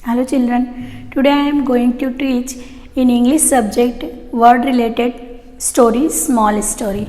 Hello children, today I am going to teach in English subject word related story, small story.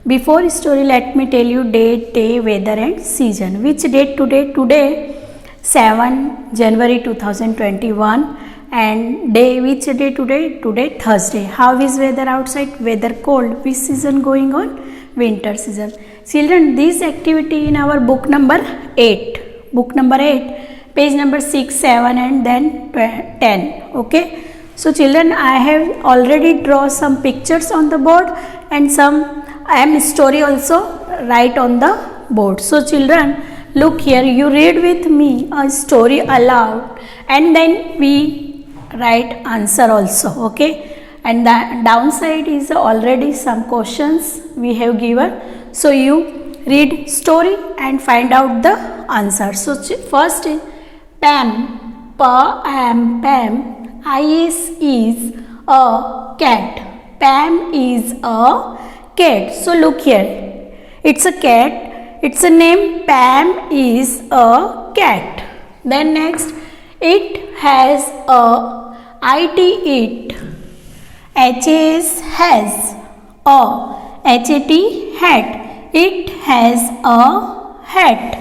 Before story, let me tell you date, day, weather and season. Which date today? Today 7 January 2021 and day, which day today? Today Thursday. How is weather outside? Weather cold. Which season going on? Winter season. Children, this activity in our book number 8. Book number 8. Page number 6, 7 and then 10. Okay. So children, I have already drawn some pictures on the board and some story also write on the board. So children, look here, you read with me a story aloud and then we write answer also. Okay. And the downside is already some questions we have given. So you read story and find out the answer. So first Pam, Pam, is a cat. Pam is a cat. So look here, it's a cat. It's a name. Pam is a cat. Then next, it has a it. Has a hat. It has a hat.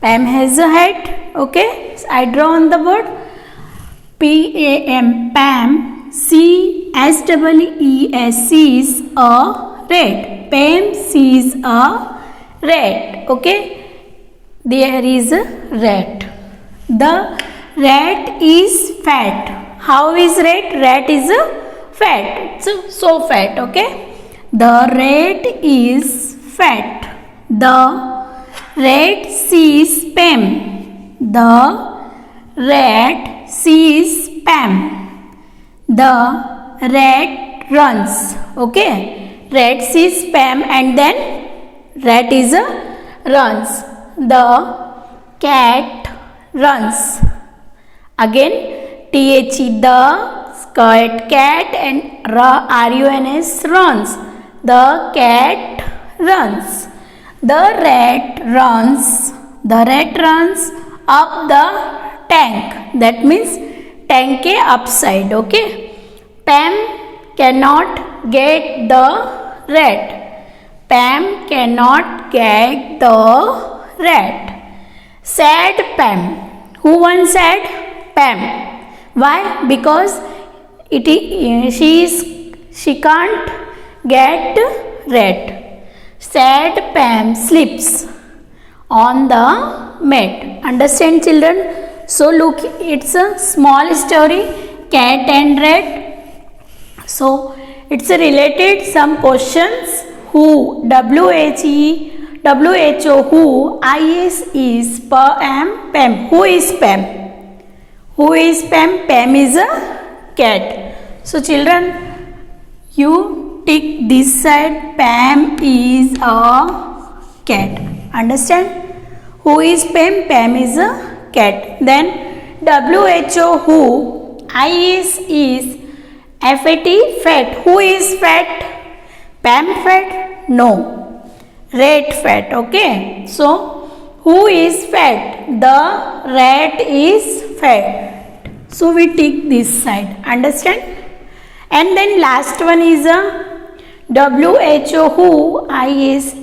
Pam has a hat. Okay, so I draw on the board. Pam, Pam. Sees a rat. Pam sees a rat. Okay, there is a rat. The rat is fat. How is rat? Rat is a fat. So fat. Okay, the rat is fat. The rat sees Pam. The rat sees Pam. The rat runs. Okay, rat sees Pam and then rat is a runs. The cat runs. Again, the cat and runs runs. The cat runs. The rat runs. The rat runs up the tank. That means tank ke upside. Okay. Pam cannot get the rat. Pam cannot get the rat. Sad Pam. Who wants sad? Pam. Why? Because she can't get rat. Sad Pam sleeps on the mat. Understand children? So look, it's a small story, cat and rat. So it's related some questions. Who? WHO. Who? is Pam. Pam. Who is Pam? Who is Pam? Pam is a cat. So children, you tick this side. Pam is a cat. Understand? Who is Pam? Pam is a cat. Then WHO. Who? is FAT. Fat. Who is fat? Pam fat? No. Rat fat. Okay. So who is fat? The rat is fat. So we tick this side. Understand? And then last one is a WHO. Who? is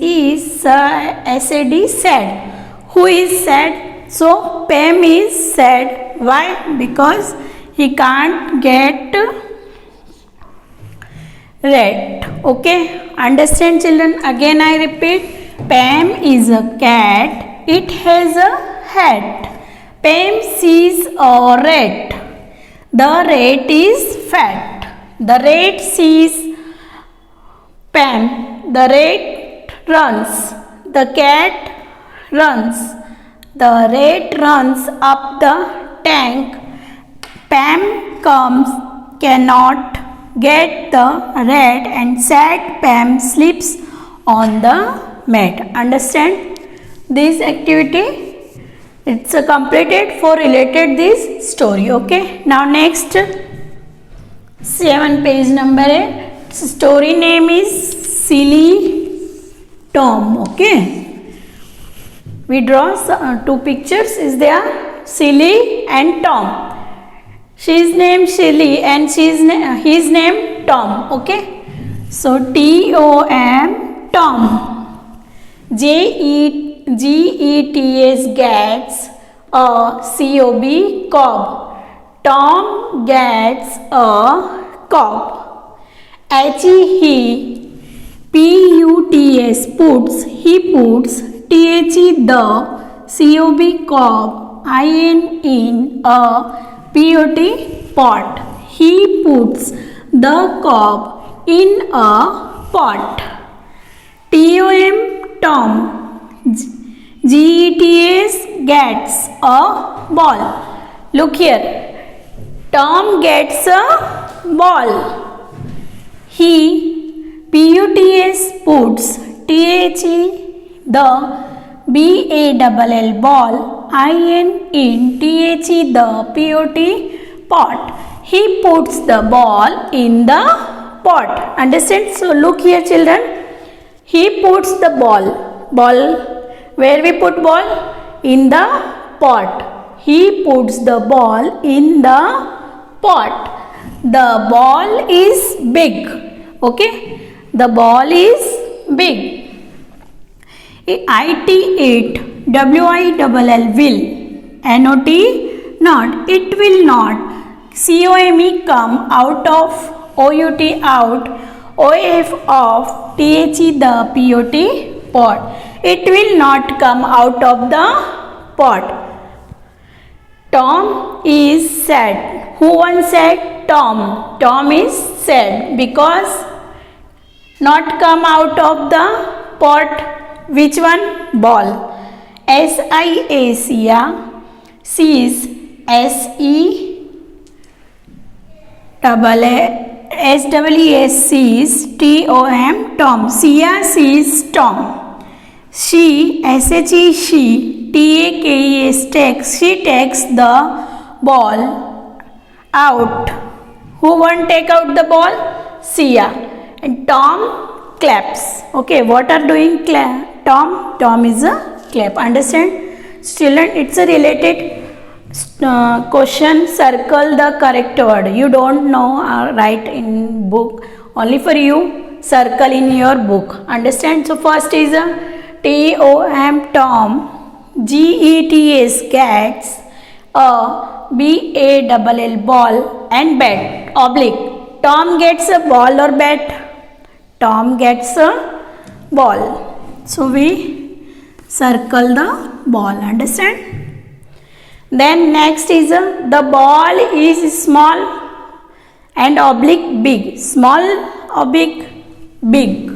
SAD. Sad. Who is sad? So Pam is sad. Why? Because he can't get rat. Okay. Understand children? Again I repeat. Pam is a cat. It has a hat. Pam sees a rat. The rat is fat. The rat sees Pam. The rat runs. The cat runs. The rat runs up the tank. Pam cannot get the rat and sad Pam sleeps on the mat. Understand this activity? It's completed for related this story. Okay. Now next 7 page number 8. Story name is Silly Tom. Okay. We draw two pictures is there, Silly and Tom. She's named Shelly and his name Tom. Okay. So Tom, Tom. Gets gets a cob. Tom gets a cob. He puts, he puts, the cob, in a pot. He puts the cob in a pot. Tom, gets a ball. Look here, Tom gets a ball. He puts, the ball, in, the pot. He puts the ball in the pot. Understand? So look here, children. He puts the ball, where we put ball? In the pot. He puts the ball in the pot. The ball is big. Okay, the ball is big. It, will, not, it will not, come out of, out, of, the pot. It will not come out of the pot. Tom is sad. Who once said? Tom. Tom is sad because not come out of the pot. Which one? Ball. Sia sees, sees, Tom. Sia sees Tom. She, she, takes, she takes the ball out. Who won't take out the ball? Sia. And Tom claps. Okay, what are doing Tom? Tom is a clap. Understand? Children, it's a related question. Circle the correct word. You don't know, write in book. Only for you, circle in your book. Understand? So first is Tom. Gets a ball and bat. Oblique. Tom gets a ball or bat? Tom gets a ball. So we circle the ball. Understand? Then next is the ball is small and oblique big. Small, oblique, big.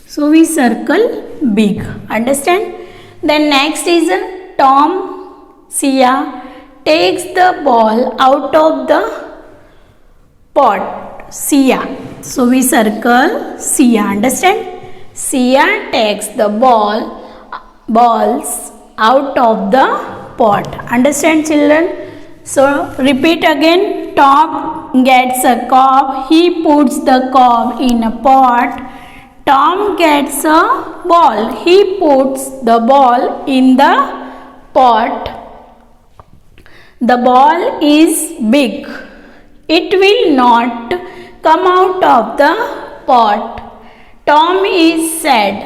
So we circle big. Understand? Then next is Tom, Sia takes the ball out of the pot. Sia. So we circle Sia. Understand? Sia takes the balls out of the pot. Understand, children? So repeat again. Tom gets a cob. He puts the cob in a pot. Tom gets a ball. He puts the ball in the pot. The ball is big. It will not come out of the pot. Tom is sad.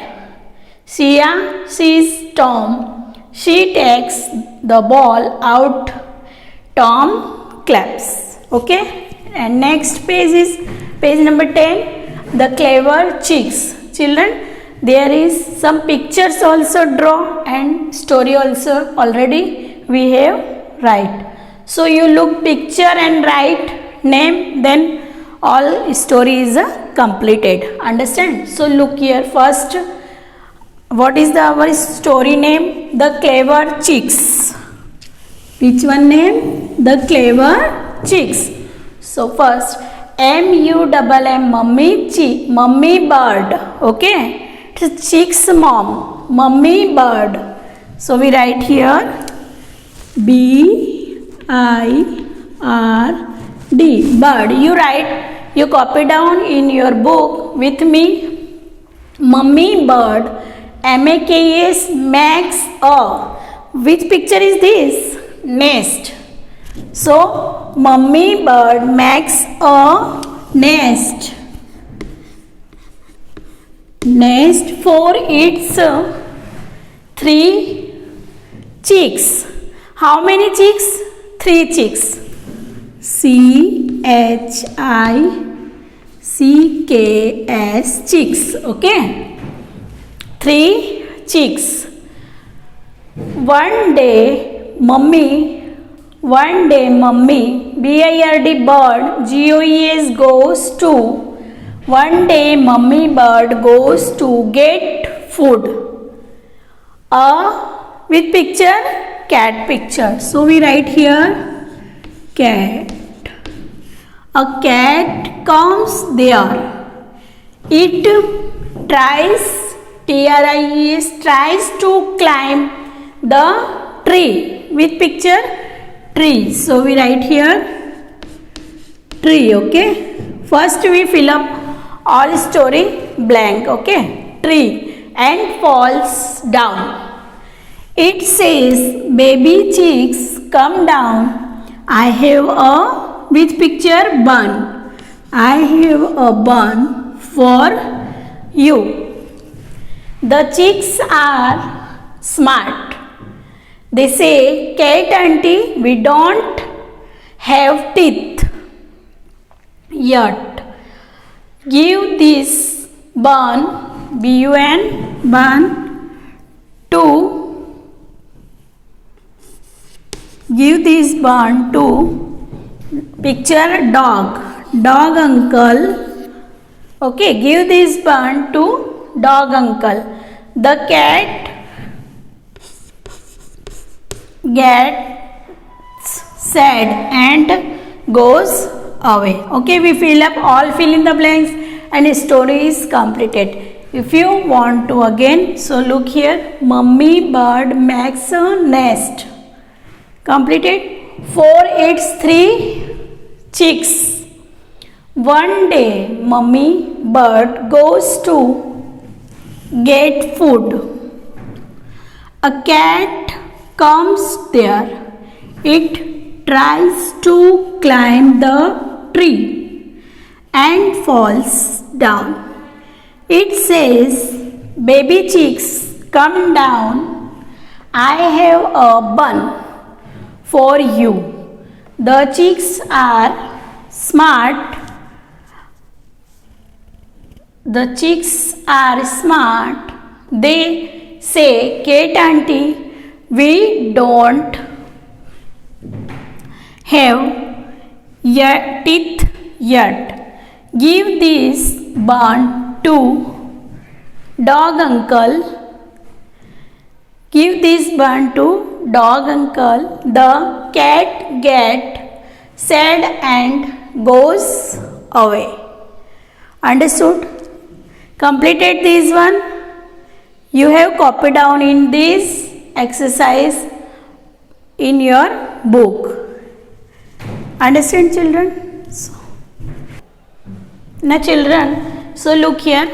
Sia sees Tom. She takes the ball out. Tom claps. Okay. And next page is page number 10. The clever chicks. Children, there is some pictures also draw and story also already we have write. So you look picture and write name, then all story is completed. Understand? So look here first. What is our story name? The Clever Chicks. Which one name? The Clever Chicks. So first M-U-M-M, mummy chick, mummy bird. Okay, it's chick's mom, mummy bird. So we write here B-I-R-D, bird. You write, you copy down in your book with me. Mummy bird, M-A-K-S, makes a. Which picture is this? Nest. So, mummy bird makes a nest. Nest for its three chicks. How many chicks? Three chicks. CHICKS, chicks. Okay. Three chicks. One day, mummy, BIRD bird, GOES goes to, one day mummy bird goes to get food. With picture, cat picture. So we write here, cat. A cat comes there. It tries, tries to climb the tree. With picture, tree. So we write here, tree. Okay. First we fill up all story blank. Okay. Tree and falls down. It says, baby chicks, come down. I have a, with picture, bun. I have a bun for you. The chicks are smart. They say, cat auntie, we don't have teeth yet. Give this bun, bun, to, give this bun to, picture, dog uncle. Okay, give this bun to dog uncle. The cat gets sad and goes away. Okay, we fill in the blanks and story is completed. If you want to again, so look here, mummy bird makes a nest. Completed. For its three chicks. One day, mummy bird goes to get food. A cat comes there. It tries to climb the tree and falls down. It says, baby chicks, come down. I have a bun for you. The chicks are smart. The chicks are smart. They say, cat auntie, we don't have teeth yet. Give this bun to dog uncle. Give this bun to dog uncle. The cat gets sad and goes away. Understood? Completed this one. You have copied down in this exercise in your book. Understand, children? Now children, so look here.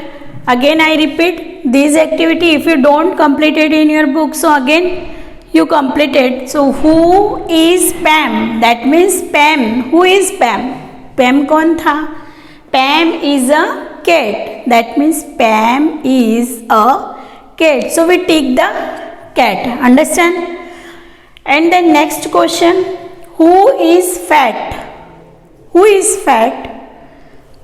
Again I repeat this activity. If you don't complete it in your book, so again you complete it. So who is Pam? That means Pam. Who is Pam? Pam कौन था? Pam is a cat. That means Pam is a cat. So we take the cat. Understand? And the next question. Who is fat? Who is fat?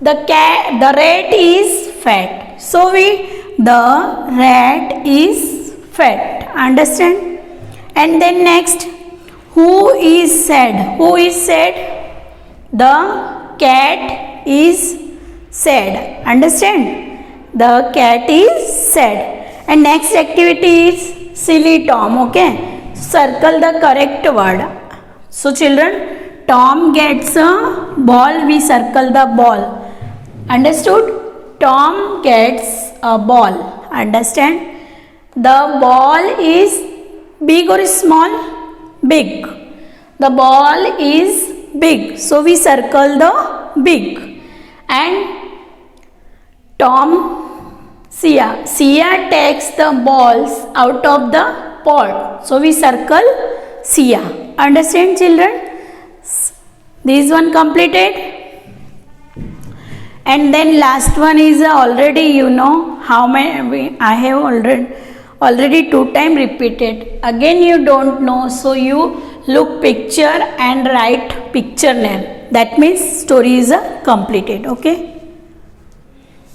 The rat is fat. So the rat is fat. Understand? And then next, who is sad? Who is sad? The cat is sad. Understand? The cat is sad. And next activity is silly Tom. Okay? Circle the correct word. So children, Tom gets a ball. We circle the ball. Understood? Tom gets a ball. Understand? The ball is big or small? Big. The ball is big. So we circle the big. And Sia takes the balls out of the pot. So we circle Sia. Understand, children? This one completed. And then last one is already you know how many I have already 2 times repeated. Again you don't know, so you look picture and write picture name. That means story is completed. Okay.